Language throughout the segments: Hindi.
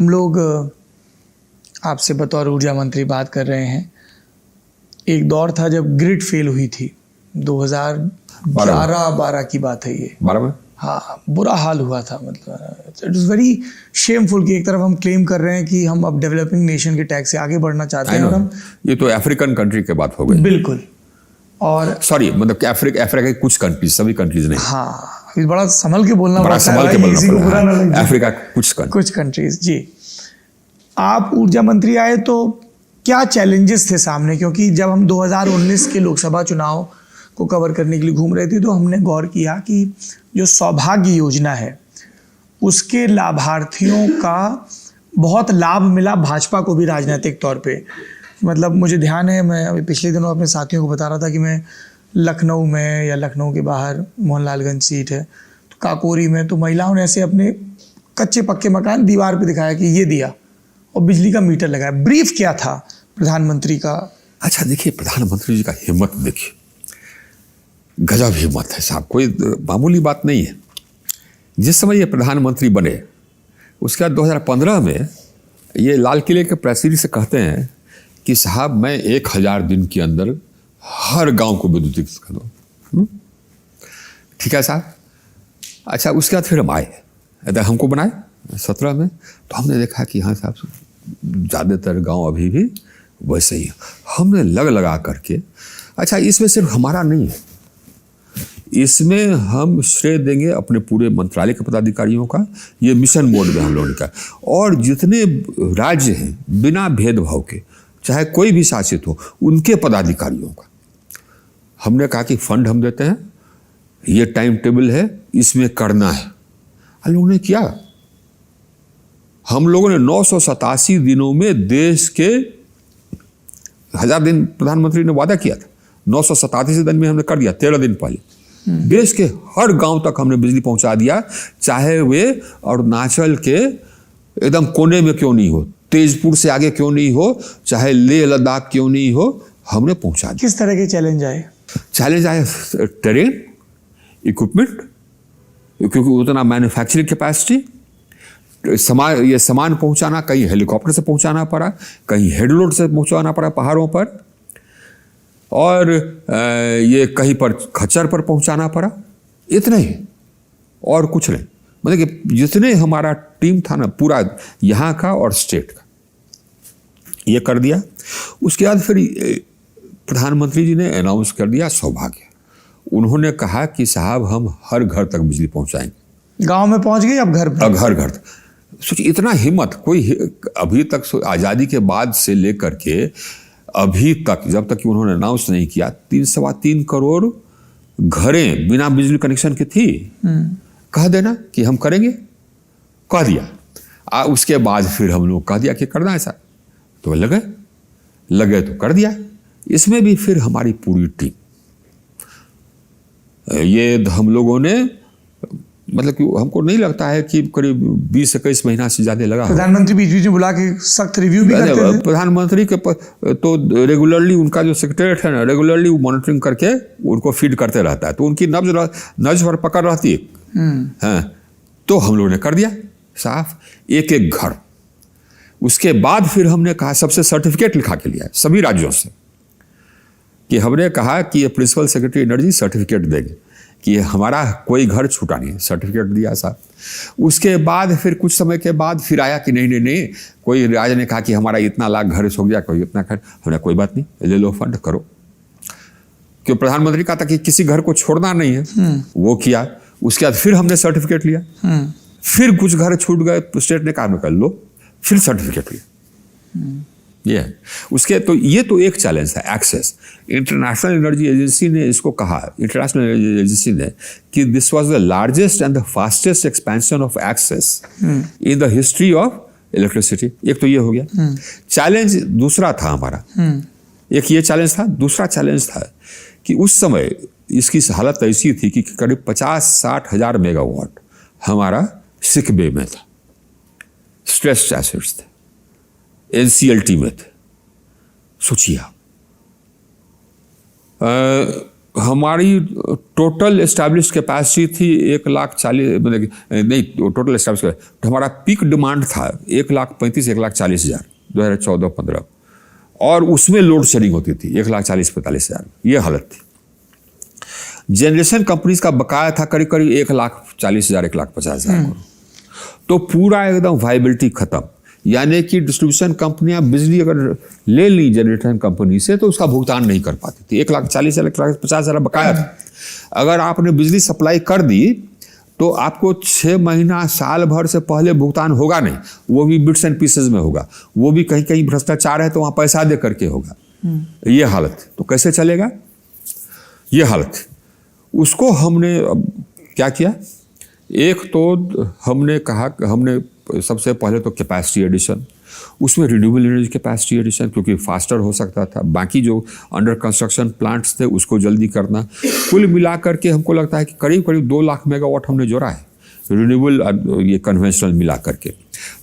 हम लोग आपसे बतौर ऊर्जा मंत्री बात कर रहे हैं। एक दौर था जब ग्रिड फेल हुई थी, 2011-12 की बात है ये। 12 में? हाँ, बुरा हाल हुआ था। मतलब इट इज़ वेरी शेमफुल कि एक तरफ हम क्लेम कर रहे हैं कि हम अब डेवलपिंग नेशन के टैग से आगे बढ़ना चाहते हैं और हम ये तो अफ्रीकन कंट्री के बात हो गई। बिल्कुल। और सॉरी, मतलब अफ्रीका के कुछ कंट्रीज, सभी कंट्रीज नहीं। हाँ, अभी बड़ा संभल के बोलना बड़ा पड़ता संभल है के भाई, बोलना किसी को पड़ता बुरा ना है। लग जाए। अफ्रीका कुछ कंट्रीज। जी, आप ऊर्जा मंत्री आए तो क्या चैलेंजेस थे सामने? क्योंकि जब हम 2019 के लोकसभा चुनाव को कवर करने के लिए घूम रहे थे तो हमने गौर किया कि जो सौभाग्य योजना है उसके लाभार्थियों का बहुत लाभ मिला भाजपा को भी राजनीतिक तौर पे। मतलब मुझे ध्यान है, मैं अभी पिछले दिनों अपने साथियों को बता रहा था कि मैं लखनऊ में या लखनऊ के बाहर मोहनलालगंज सीट है तो काकोरी में, तो महिलाओं ने ऐसे अपने कच्चे पक्के मकान दीवार पे दिखाया कि ये दिया और बिजली का मीटर लगाया। ब्रीफ क्या था प्रधानमंत्री का? अच्छा देखिए, प्रधानमंत्री जी का हिम्मत देखिए, गजब हिम्मत है साहब, कोई मामूली बात नहीं है। जिस समय ये प्रधानमंत्री बने उसके बाद 2015 में ये लाल किले के प्रेसिडेंट से कहते हैं कि साहब मैं 1000 दिन के अंदर हर गांव को विद्युतीकृत कर दूं। ठीक है साहब। अच्छा, उसके बाद फिर हम आए, हमको बनाए 17 में, तो हमने देखा कि हाँ साहब ज़्यादातर गांव अभी भी वैसे ही है। हमने लगा करके, अच्छा इसमें सिर्फ हमारा नहीं है, इसमें हम श्रेय देंगे अपने पूरे मंत्रालय के पदाधिकारियों का। ये मिशन मोड में हम लोगों का, और जितने राज्य हैं बिना भेदभाव के, चाहे कोई भी शासित हो, उनके पदाधिकारियों का हमने कहा कि फंड हम देते हैं, ये टाइम टेबल है, इसमें करना है। हम लोगों ने किया। हम लोगों ने 987 दिनों में देश के 1000 दिन प्रधानमंत्री ने वादा किया था, 987 दिन में हमने कर दिया। 13 दिन पहले देश के हर गांव तक हमने बिजली पहुंचा दिया, चाहे वे अरुणाचल के एकदम कोने में क्यों नहीं हो, तेजपुर से आगे क्यों नहीं हो, चाहे लेह लद्दाख क्यों नहीं हो, हमने पहुंचा दिया। किस तरह के चैलेंज आए? चैलेंज आए ट्रेन, इक्विपमेंट, क्योंकि उतना मैन्युफैक्चरिंग कैपेसिटी, ये सामान पहुंचाना, कहीं हेलीकॉप्टर से पहुंचाना पड़ा, कहीं हेडलोड से पहुंचाना पड़ा पहाड़ों पर, और ये कहीं पर खच्चर पर पहुंचाना पड़ा। इतने ही, और कुछ नहीं। मतलब कि जितने हमारा टीम था ना पूरा यहाँ का और स्टेट का, ये कर दिया। उसके बाद फिर प्रधानमंत्री जी ने अनाउंस कर दिया सौभाग्य। उन्होंने कहा कि साहब हम हर घर तक बिजली पहुंचाएंगे। गांव में पहुंच गई, अब घर पे। अब घर तक। सोचिए इतना हिम्मत कोई अभी तक, आज़ादी के बाद से लेकर के अभी तक, जब तक कि उन्होंने अनाउंस नहीं किया, 3-3.25 करोड़ घरें बिना बिजली कनेक्शन की थी। कह देना कि हम करेंगे, कह दिया। उसके बाद फिर हम लोग कह दिया कि करना है ऐसा, तो लगे तो कर दिया। इसमें भी फिर हमारी पूरी टीम, ये हम लोगों ने, मतलब कि हमको नहीं लगता है कि करीब 20-21 महीना से ज़्यादा लगा। प्रधानमंत्री बीच बीच में बुला के सख्त रिव्यू भी करते थे। प्रधानमंत्री के तो रेगुलरली उनका जो सेक्रेटरीट है ना, रेगुलरली वो मॉनिटरिंग करके उनको फीड करते रहता है, तो उनकी नब्ज पर पकड़ रहती है। हाँ, तो हम लोगों ने कर दिया साफ, एक एक घर। उसके बाद फिर हमने कहा, सबसे सर्टिफिकेट लिखा के लिया सभी राज्यों से, कि हमने कहा कि ये प्रिंसिपल सेक्रेटरी एनर्जी सर्टिफिकेट देंगे कि हमारा कोई घर छूटा नहीं, सर्टिफिकेट दिया साहब। उसके बाद फिर कुछ समय के बाद फिर आया कि नहीं, कोई राज्य ने कहा कि हमारा इतना लाख घर सो गया, कोई इतना घर। हमने कोई बात नहीं, ले लो फंड, करो। क्यों प्रधानमंत्री कहा था कि किसी घर को छोड़ना नहीं है, वो किया। उसके बाद फिर हमने सर्टिफिकेट लिया। फिर कुछ घर छूट गए, स्टेट ने कहा कर लो, फिर सर्टिफिकेट लिया। ये उसके, तो ये तो एक चैलेंज था, एक्सेस। इंटरनेशनल एनर्जी एजेंसी ने इसको कहा, इंटरनेशनल एनर्जी एजेंसी ने, कि this was the largest and the fastest expansion of access in the history of electricity. एक तो ये हो गया चैलेंज। दूसरा था हमारा, एक ये चैलेंज था। दूसरा चैलेंज था कि उस समय इसकी हालत ऐसी थी कि करीब 50-60 हज़ार मेगावाट हमारा सिक बे में था, स्ट्रेस्ड एसेट्स थे, NCLT में थे। सोचिए हमारी टोटल एस्टैब्लिश कैपेसिटी थी 1,40,000, मतलब नहीं, टोटल एस्टैब्लिश हमारा पीक डिमांड था 1,35,000 1,40,000 2014-15, और उसमें लोड शेडिंग होती थी 1,40,000-45,000, ये हालत थी। जनरेशन कंपनीज का बकाया था करीब करीब 1,40,000 1,50,000। तो पूरा एकदम वाइबिलिटी खत्म, यानी कि डिस्ट्रीब्यूशन कंपनियां बिजली अगर ले ली जनरेशन कंपनी से तो उसका भुगतान नहीं कर पाती थी। 1,40,000 1,50,000 बकाया था। अगर आपने बिजली सप्लाई कर दी तो आपको 6 महीना साल भर से पहले भुगतान होगा नहीं, वो भी बिट्स एंड पीसेज में होगा, वो भी कहीं कहीं भ्रष्टाचार है तो वहाँ पैसा दे करके होगा। ये हालत थी। तो कैसे चलेगा, ये हालत थी। उसको हमने अब क्या किया, एक तो हमने कहा, हमने सबसे पहले तो कैपेसिटी एडिशन, उसमें रिन्यूएबल एनर्जी कैपेसिटी एडिशन, क्योंकि फास्टर हो सकता था। बाकी जो अंडर कंस्ट्रक्शन प्लांट्स थे उसको जल्दी करना। कुल मिला करके हमको लगता है कि करीब करीब 2 लाख मेगावाट हमने जोड़ा है रिन्यूएबल, ये कन्वेंशनल मिला करके।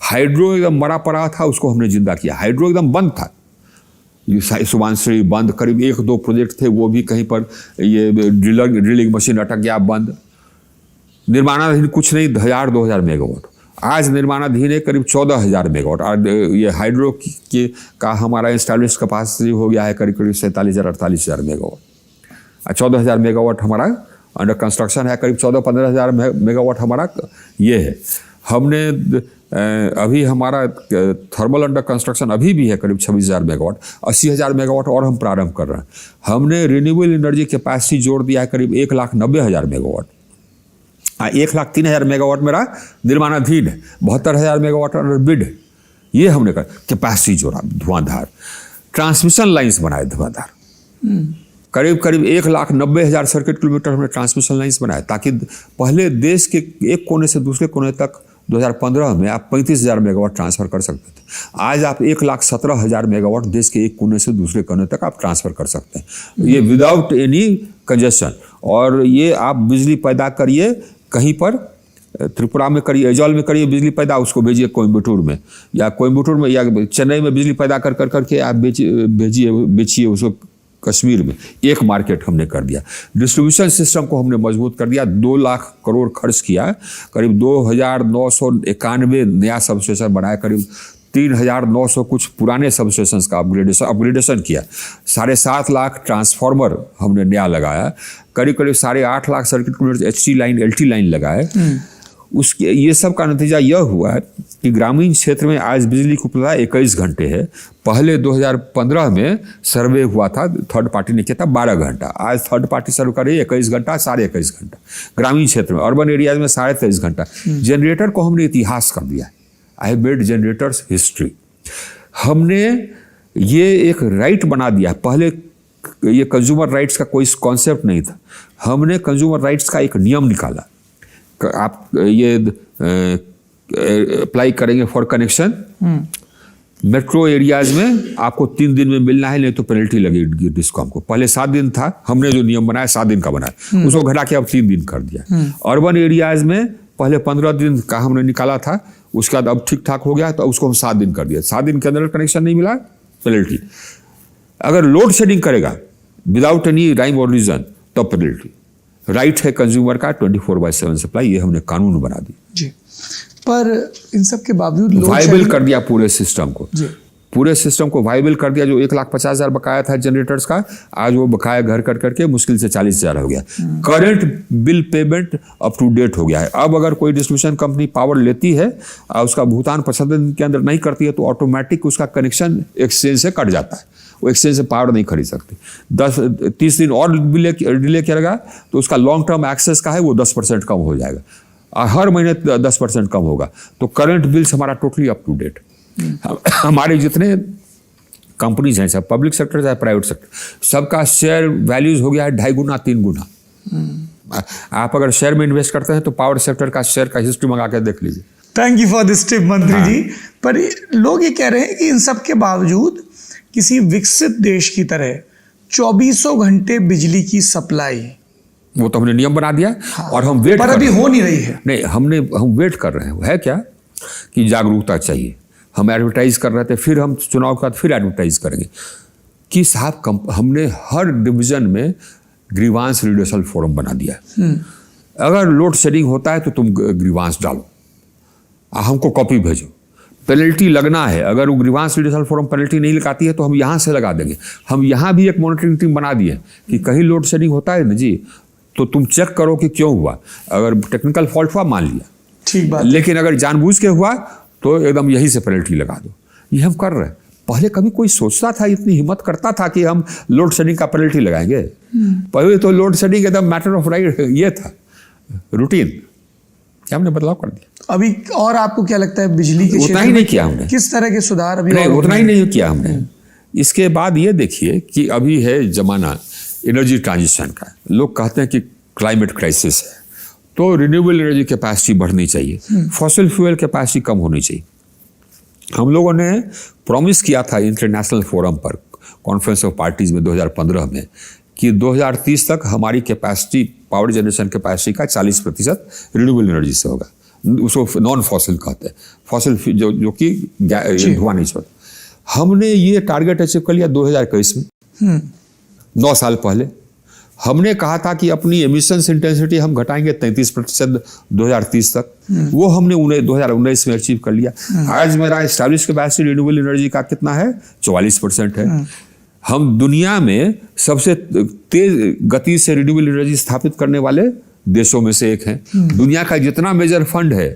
हाइड्रो एकदम मरा पड़ा था, उसको हमने जिंदा किया। हाइड्रो एकदम बंद था, ये सुबानश्री बंद, करीब 1-2 प्रोजेक्ट थे वो भी कहीं पर ये ड्रिलिंग मशीन अटक गया, बंद। निर्माणाधीन कुछ नहीं, 1,000-2,000 मेगावाट। आज निर्माणाधीन है करीब 14,000 मेगावाट। और ये हाइड्रो का हमारा इंस्टॉलेश कैपेसिटी हो गया है करीब करीब 47,000-48,000 मेगावाट। 14,000 मेगावाट हमारा अंडर कंस्ट्रक्शन है, करीब 14-15,000 मेगावाट हमारा ये है। हमने अभी हमारा थर्मल अंडर कंस्ट्रक्शन अभी भी है करीब 26,000 मेगावाट। 80,000 मेगावाट और हम प्रारंभ कर रहे हैं। हमने रिन्यूएबल एनर्जी कैपेसिटी जोड़ दिया है करीब 1,90,000 मेगावाट। 1,03,000 मेगावाट मेरा निर्माणाधीन है, 72,000 मेगावाट अंडर बिड है। ये हमने कर कैपेसिटी जोड़ा, धुआंधार। ट्रांसमिशन लाइन्स बनाए धुआंधार, करीब करीब 1,90,000 सर्किट किलोमीटर हमने ट्रांसमिशन लाइन्स बनाए, ताकि पहले देश के एक कोने से दूसरे कोने तक 2015 में आप 35,000 मेगावाट ट्रांसफर कर सकते थे। आज आप 1,17,000 मेगावाट देश के एक कोने से दूसरे कोने तक आप ट्रांसफर कर सकते हैं, ये विदाउट एनी कंजेशन। और ये आप बिजली पैदा करिए कहीं पर, त्रिपुरा में करिए, एजॉल में करिए बिजली पैदा, उसको भेजिए कोयम्बटूर में, या कोयम्बटूर में या चेन्नई में बिजली पैदा कर करके आप बेचिए उसको कश्मीर में। एक मार्केट हमने कर दिया। डिस्ट्रीब्यूशन सिस्टम को हमने मजबूत कर दिया। 2 लाख करोड़ खर्च किया, करीब 2,991 नया सबस्टेशन बनाया, करीब 3,900 कुछ पुराने सबस्टेशन का अपग्रेडेशन किया। 7.5 लाख ट्रांसफार्मर हमने नया लगाया, करीब करीब 8.5 lakh circuit kilometre HT line LT line लगाए। उसके ये सब का नतीजा यह हुआ कि ग्रामीण क्षेत्र में आज बिजली की उपलब्धता 21 घंटे है। पहले 2015 में सर्वे हुआ था, थर्ड पार्टी ने किया था 12 घंटा। आज थर्ड पार्टी सर्वे कर रही है 21 घंटा, 21.5 घंटा ग्रामीण क्षेत्र में। अर्बन एरियाज में 23.5 घंटा। जनरेटर को हमने इतिहास कर दिया। I have made generators history. हमने ये एक राइट बना दिया। पहले ये कंज्यूमर राइट्स का कोई कॉन्सेप्ट नहीं था, हमने कंज्यूमर राइट्स का एक नियम निकाला। आप ये अप्लाई करेंगे फॉर कनेक्शन, मेट्रो एरियाज में आपको 3 दिन में मिलना है, नहीं तो पेनल्टी लगेगी डिस्कॉम को। पहले 7 दिन था, हमने जो नियम बनाया 7 दिन का बनाया, उसको घटा के अब 3 दिन कर दिया। अर्बन एरियाज में पहले 15 दिन का हमने निकाला था, उसके बाद अब ठीक ठाक हो गया तो उसको हम 7 दिन कर दिया। 7 दिन के अंदर कनेक्शन नहीं मिला, पेनल्टी। अगर लोड शेडिंग करेगा विदाउट एनी राइम और रीजन तो पेनल्टी। राइट है कंज्यूमर का 24/7 सप्लाई, ये हमने कानून बना दी जी। पर इन सब के बावजूद वाइबल कर दिया पूरे सिस्टम को जी। पूरे सिस्टम को वाइबल कर दिया। जो 1,50,000 बकाया था जनरेटर्स का, आज वो बकाया घर कर करके मुश्किल से 40,000 हो गया। Current bill payment up to date हो गया है। अब अगर कोई डिस्ट्रीब्यूशन कंपनी पावर लेती है और उसका भुगतान 15 दिन के अंदर नहीं करती है तो ऑटोमेटिक उसका कनेक्शन एक्सचेंज से कट जाता है। वो एक्सचेंज से पावर नहीं खरीद सकती। 30 दिन और डिले करेगा तो उसका लॉन्ग टर्म एक्सेस का है वो 10% कम हो जाएगा, और हर महीने 10% कम होगा। तो करंट बिल्स हमारा टोटली अप टू डेट। हमारे जितने कंपनीज हैं, सब पब्लिक सेक्टर चाहे प्राइवेट सेक्टर, सबका शेयर वैल्यूज हो गया है 2.5 गुना 3 गुना। आप अगर शेयर में इन्वेस्ट करते हैं तो पावर सेक्टर का शेयर का हिस्ट्री मंगा के देख लीजिए। Thank you for this tip मंत्री जी। पर लोग ये कह रहे हैं कि इन सब के बावजूद किसी विकसित देश की तरह 24 घंटे बिजली की सप्लाई, वो तो हमने नियम बना दिया। हाँ, और हम वेट पर अभी हो नहीं रही है। नहीं, हम वेट कर रहे हैं। है क्या कि जागरूकता चाहिए। हम एडवर्टाइज कर रहे थे, फिर हम चुनाव के बाद फिर एडवर्टाइज करेंगे कि साहब हमने हर डिवीजन में ग्रीवांस रिड्यूसल फोरम बना दिया है। अगर लोड शेडिंग होता है तो तुम ग्रीवांस डालो, हमको कॉपी भेजो, पेनल्टी लगना है। अगर वो ग्रीवांस रिड्यूसल फोरम पेनल्टी नहीं लगाती है तो हम यहाँ से लगा देंगे। हम यहाँ भी एक मॉनिटरिंग टीम बना दी है कि कहीं लोड शेडिंग होता है ना जी, तो तुम चेक करो कि क्यों हुआ। अगर टेक्निकल फॉल्ट हुआ मान लिया, ठीक बात, लेकिन अगर जानबूझ के हुआ तो एकदम यहीं से पेनल्टी लगा दो। ये हम कर रहे हैं। पहले कभी कोई सोचता था, इतनी हिम्मत करता था कि हम लोड शेडिंग का पेनल्टी लगाएंगे? पहले तो लोड शेडिंग एकदम मैटर ऑफ राइट ये था, रूटीन। क्या हमने बदलाव कर दिया अभी? और आपको क्या लगता है बिजली के उतना ही नहीं किया हमने, किस तरह के सुधार अभी? नहीं, उतना ही नहीं किया हमने। इसके बाद ये देखिए कि अभी है जमाना एनर्जी ट्रांजिशन का। लोग कहते हैं कि क्लाइमेट क्राइसिस है तो रिन्यूएबल एनर्जी कैपेसिटी बढ़नी चाहिए, फॉसिल फ्यूल कैपेसिटी कम होनी चाहिए। हम लोगों ने प्रॉमिस किया था इंटरनेशनल फोरम पर, कॉन्फ्रेंस ऑफ पार्टीज में 2015 में, कि 2030 तक हमारी कैपेसिटी, पावर जनरेशन कैपेसिटी का 40% रिन्यूएबल एनर्जी से होगा। उसको नॉन फॉसिल कहते हैं, फॉसिल जो कि धुआं नहीं छोड़ता। हमने ये टारगेट अचीव कर लिया 2021 में, 9 साल पहले। हमने कहा था कि अपनी एमिशंस इंटेंसिटी हम घटाएंगे 33% 2030 तक, वो हमने 2019 में अचीव कर लिया। आज मेरा एस्टैब्लिश कैपेसिटी रिन्यूएबल एनर्जी का कितना है? 44% है। हम दुनिया में सबसे तेज गति से रिन्यूएबल एनर्जी स्थापित करने वाले देशों में से एक हैं। दुनिया का जितना मेजर फंड है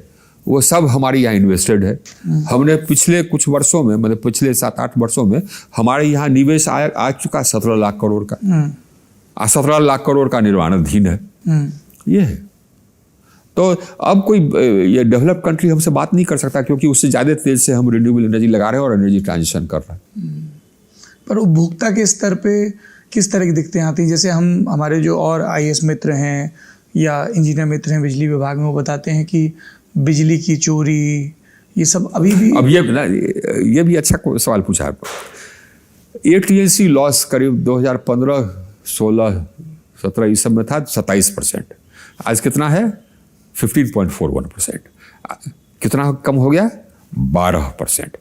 वो सब हमारे यहाँ इन्वेस्टेड है। हमने पिछले कुछ वर्षों में, मतलब पिछले 7-8 वर्षों में हमारे यहाँ निवेश आ चुका 17 लाख करोड़ का। 17 लाख करोड़ का निर्माणाधीन है। ये है। तो अब कोई ये डेवलप कंट्री हमसे बात नहीं कर सकता, क्योंकि उससे ज़्यादा तेज से हम रिन्यूएबल एनर्जी लगा रहे हैं और एनर्जी ट्रांजिशन कर रहे हैं। पर उपभोक्ता के स्तर पे किस तरह की दिक्कतें आती हैं? जैसे हमारे जो और IAS मित्र हैं या इंजीनियर मित्र हैं बिजली विभाग में, वो बताते हैं कि बिजली की चोरी, ये सब अभी भी। अब ये भी अच्छा सवाल पूछा आपको। AT&C लॉस करीब 2015, 16, 17 इस सब में था 27%। आज कितना है? 15.41%। कितना कम हो गया? 12%।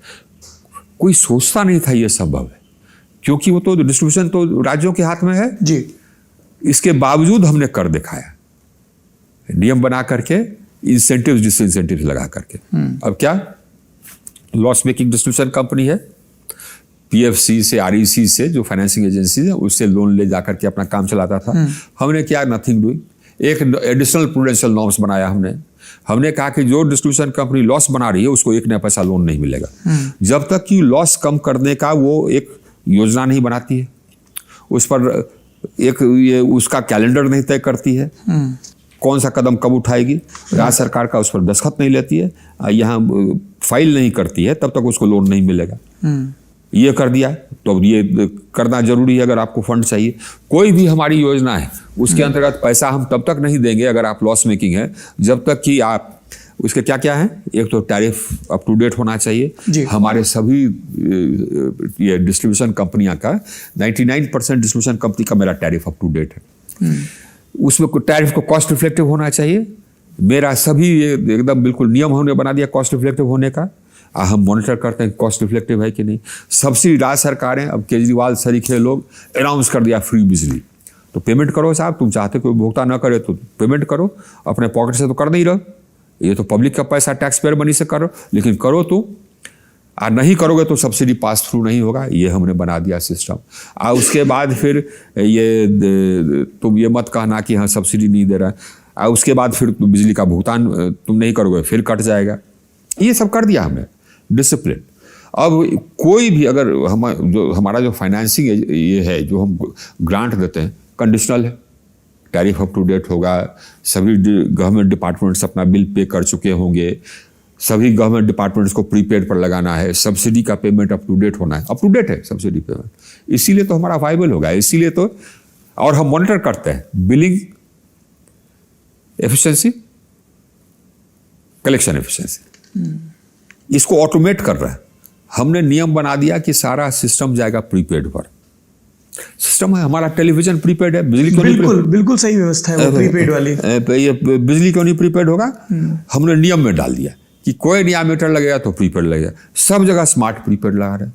कोई सोचता नहीं था ये संभव है, क्योंकि वो तो डिस्ट्रीब्यूशन तो राज्यों के हाथ में है जी। इसके बावजूद हमने कर दिखाया, नियम बना करके, इंसेंटिव्स डिसइंसेंटिव्स लगा करके। अब क्या लॉस मेकिंग डिस्ट्रीब्यूशन कंपनी है, PFC से, REC से, जो फाइनेंसिंग एजेंसी है, उससे लोन ले जाकर के अपना काम चलाता था। हमने क्या? Nothing doing. एक एडिशनल प्रूडेंशियल नॉर्म्स बनाया हमने कहा कि जो डिस्ट्रीब्यूशन कंपनी लॉस बना रही है उसको 1 नया पैसा लोन नहीं मिलेगा जब तक कि लॉस कम करने का वो एक योजना नहीं बनाती है, उस पर एक ये उसका कैलेंडर नहीं तय करती है, कौन सा कदम कब उठाएगी, राज्य सरकार का उस पर दस्तखत नहीं लेती है, यहाँ फाइल नहीं करती है, तब तक उसको लोन नहीं मिलेगा। ये कर दिया तो अब ये करना जरूरी है अगर आपको फंड चाहिए। कोई भी हमारी योजना है उसके अंतर्गत पैसा हम तब तक नहीं देंगे अगर आप लॉस मेकिंग है, जब तक कि आप उसके क्या क्या है, एक तो टैरिफ अप टू डेट होना चाहिए। हमारे सभी ये डिस्ट्रीब्यूशन कंपनियां का 99% डिस्ट्रीब्यूशन कंपनी का मेरा टैरिफ अप टू डेट है। उसमें टैरिफ को कॉस्ट रिफ्लेक्टिव होना चाहिए। मेरा सभी ये एकदम बिल्कुल नियम हमने बना दिया कॉस्ट रिफ्लेक्टिव होने का। हम मॉनिटर करते हैं कॉस्ट रिफ्लेक्टिव है कि नहीं। सब्सिडी राज्य सरकारें, अब केजरीवाल सरीखे लोग अनाउंस कर दिया फ्री बिजली, तो पेमेंट करो साहब। तुम चाहते कोई उपभोक्ता ना करे तो पेमेंट करो, अपने पॉकेट से तो कर नहीं रहो, ये तो पब्लिक का पैसा टैक्स पेयर मनी से करो, लेकिन करो तो और नहीं करोगे तो सब्सिडी पास थ्रू नहीं होगा। ये हमने बना दिया सिस्टम। और उसके बाद फिर ये तुम ये मत कहना कि हाँ सब्सिडी नहीं दे रहा है, और उसके बाद फिर बिजली का भुगतान तुम नहीं करोगे फिर कट जाएगा। ये सब कर दिया हमने डिसिप्लिन। अब कोई भी अगर हमारा जो फाइनेंसिंग ये है जो हम ग्रांट देते हैं कंडीशनल है, टैरिफ अप टू डेट होगा, सभी गवर्नमेंट डिपार्टमेंट्स अपना बिल पे कर चुके होंगे, सभी गवर्नमेंट डिपार्टमेंट्स को प्रीपेड पर लगाना है, सब्सिडी का पेमेंट अप टू डेट होना है, अप टू डेट है सब्सिडी पेमेंट, इसीलिए तो हमारा वाइबल होगा, इसीलिए तो। और हम मॉनिटर करते हैं बिलिंग एफिशिएंसी, कलेक्शन एफिशिएंसी, इसको ऑटोमेट कर रहा है। हमने नियम बना दिया कि सारा सिस्टम जाएगा प्रीपेड पर। सिस्टम है हमारा, टेलीविजन प्रीपेड है, बिजली क्यों बिल्कुल बिल्कुल सही व्यवस्था है वो प्रीपेड वाली। ये बिजली क्यों नहीं प्रीपेड होगा? हमने नियम में डाल दिया कि कोई नया मीटर लगेगा तो प्रीपेड लगेगा। सब जगह स्मार्ट प्रीपेड लगा रहे हैं।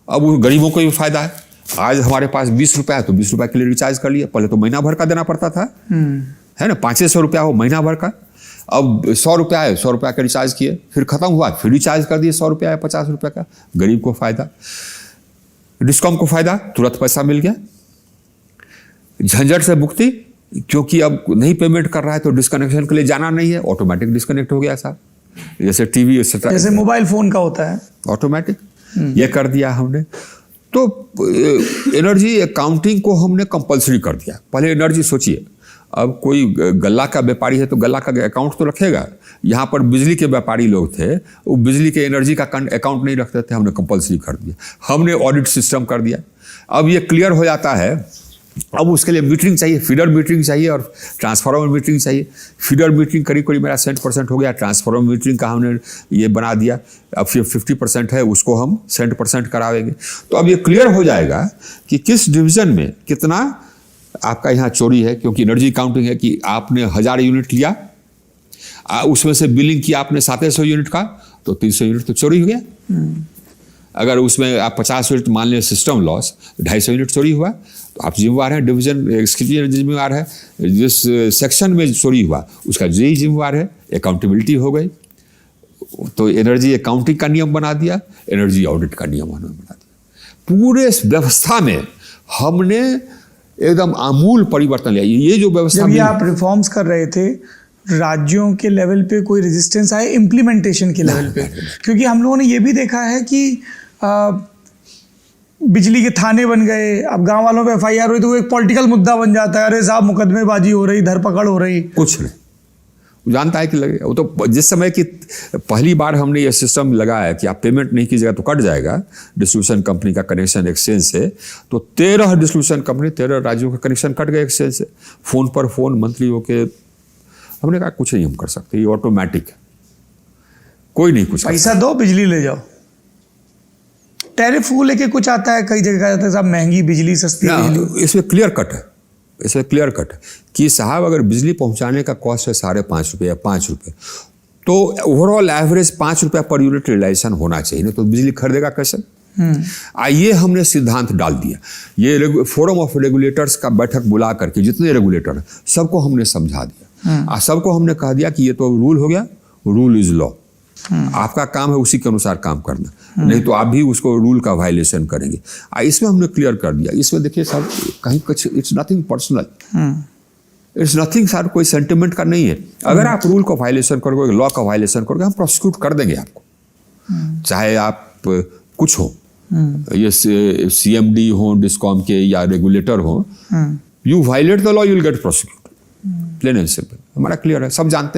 अब वो गरीबों को भी फायदा है। आज हमारे पास 20 रुपया है तो 20 रुपये के लिए रिचार्ज कर लिया। पहले तो महीना भर का देना पड़ता था, है ना, 500 रुपया हो महीना भर का। अब 100 रुपया है, 100 रुपया का रिचार्ज किए, फिर खत्म हुआ फिर रिचार्ज कर दिए 100 रुपया या 50 रुपये का। गरीब को फायदा, डिस्कॉम को फायदा, तुरंत पैसा मिल गया, झंझट से मुक्ति। क्योंकि अब नहीं पेमेंट कर रहा है तो डिस्कनेक्शन के लिए जाना नहीं है, ऑटोमेटिक डिस्कनेक्ट हो गया साहब। जैसे टीवी जैसे मोबाइल फोन का होता है ऑटोमेटिक, ये कर दिया हमने। तो एनर्जी अकाउंटिंग को हमने कंपलसरी कर दिया। पहले एनर्जी सोचिए, अब कोई गल्ला का व्यापारी है तो गल्ला का अकाउंट तो रखेगा। यहाँ पर बिजली के व्यापारी लोग थे, वो बिजली के एनर्जी का अकाउंट नहीं रखते थे, हमने कंपलसरी कर दिया। हमने ऑडिट सिस्टम कर दिया। अब ये क्लियर हो जाता है। अब उसके लिए मीटरिंग चाहिए, फीडर मीटरिंग चाहिए और ट्रांसफार्मर मीटरिंग चाहिए। फीडर मीटरिंग करीब मेरा 100% हो गया। ट्रांसफार्मर मीटरिंग का हमने ये बना दिया। अब फिर 50% है, उसको हम 100% करावेंगे। तो अब ये क्लियर हो जाएगा कि किस डिवीजन में कितना आपका यहाँ चोरी है। क्योंकि एनर्जी काउंटिंग है कि आपने 1000 यूनिट लिया, उसमें से बिलिंग किया आपने 700 यूनिट का, तो 300 यूनिट तो चोरी हो गया। अगर उसमें आप 50 यूनिट मान लें सिस्टम लॉस, 250 यूनिट चोरी हुआ, तो आप जिम्मेवार हैं। डिवीजन एग्जीक्यूटिव जिम्मेवार है। जिस सेक्शन में चोरी हुआ उसका जेई जिम्मेवार है। अकाउंटेबिलिटी हो गई। तो एनर्जी अकाउंटिंग का नियम बना दिया, एनर्जी ऑडिट का नियम हमने बना दिया। पूरे व्यवस्था में हमने एकदम आमूल परिवर्तन लिया। ये जो व्यवस्था, जब ये आप रिफॉर्म्स कर रहे थे, राज्यों के लेवल पे कोई रेजिस्टेंस आए इम्प्लीमेंटेशन के लेवल पे? क्योंकि हम लोगों ने ये भी देखा है कि बिजली के थाने बन गए। अब गांव वालों पे एफआईआर हुई तो वो एक पॉलिटिकल मुद्दा बन जाता है। अरे साहब मुकदमेबाजी हो रही, धरपकड़ हो रही। कुछ नहीं, वो जानता है कि लगे। वो तो जिस समय की पहली बार हमने ये सिस्टम लगाया कि आप पेमेंट नहीं कीजिएगा तो कट जाएगा डिस्ट्रीब्यूशन कंपनी का कनेक्शन एक्सचेंज से, तो 13 डिस्ट्रीब्यूशन कंपनी 13 राज्यों का कनेक्शन कट गए एक्सचेंज से। फोन पर फोन मंत्रियों के, हमने कहा कुछ नहीं हम कर सकते, ये ऑटोमेटिक है, कोई नहीं कुछ। पैसा दो, बिजली ले जाओ। टैरिफ को लेके कुछ आता है, कई जगह कहा जाता है साहब महंगी बिजली, सस्ती बिजली। इसमें क्लियर कट है, इसमें क्लियर कट है कि साहब अगर बिजली पहुंचाने का कॉस्ट है 5.5 रुपये या 5 रुपये, तो ओवरऑल एवरेज 5 रुपया पर यूनिट रिलाइजेशन होना चाहिए। नहीं तो बिजली खरीदेगा कैसे? आइए हमने सिद्धांत डाल दिया। ये फोरम ऑफ रेगुलेटर्स का बैठक बुला करके जितने रेगुलेटर सबको हमने समझा दिया। सबको हमने कह दिया कि ये तो रूल हो गया, रूल इज लॉ। आपका काम है उसी के अनुसार काम करना, नहीं तो आप भी उसको रूल का वायलेशन करेंगे। इसमें हमने क्लियर कर दिया। इसमें देखिए साहब, कहीं कुछ it's nothing personal, it's nothing sir, कोई सेंटिमेंट का नहीं है। अगर आप रूल का वायलेशन करोगे, लॉ का वायलेशन करोगे, हम प्रोसिक्यूट कर देंगे आपको, चाहे आप कुछ हो, ये CMD हो डिस्कॉम के या रेगुलेटर हो। You violate the law, you will get prosecute, plain and simple. हमारा क्लियर है, सब जानते हैं।